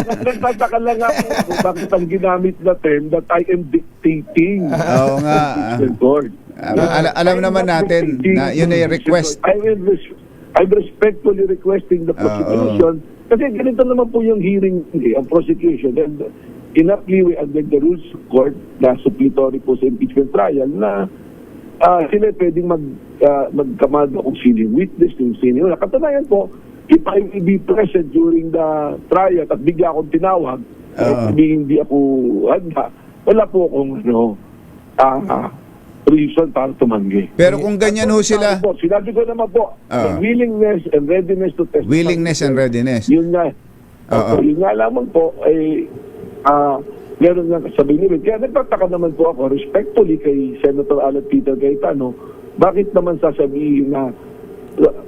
Nagtataka lang ako kung bakit ang ginamit na term that I am dictating. Oo nga. Court. Alam naman natin na yun ay request. I'm respectfully requesting the prosecution kasi ganito naman po yung hearing, ang prosecution. And inaptly we under the rules of court na suppletory po sa impeachment trial na sila pwedeng magkamada kung sino yung witness, kung sino yung katunayan po, if I will be present during the trial at bigla akong tinawag, hindi ako handa, wala po akong reason para tumanggi. Pero kung ganyan ho sila... Sinabi ko naman po, willingness and readiness to testify. Willingness and readiness. Yun nga. Yun nga lamang po, meron nga sabi nila. Kaya nagtataka naman po ako, respectfully kay Senator Alan Peter Cayetano, bakit naman sasabihin na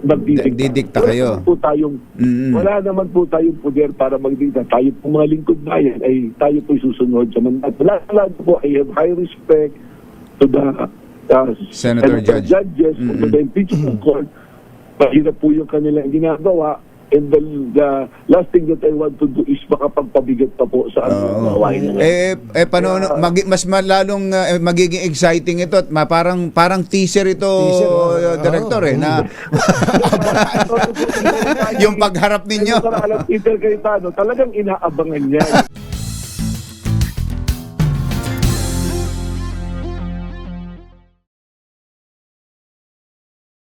magdidikta kayo? Wala naman po tayong poder para magdikta. Tayo po mga lingkod bayan, ay tayo po susunod sa mandat. Wala po, I have high respect to the Senator judges, to the impeachment court. Mahirap po yung kanilang ginagawa. And the last thing that I want to do is makapagpabigat pa po sa awain nila. Paano, mas lalong magiging exciting ito at parang teaser ito, Director, na yung pagharap ninyo. Peter Cayetano, talagang inaabangan niya.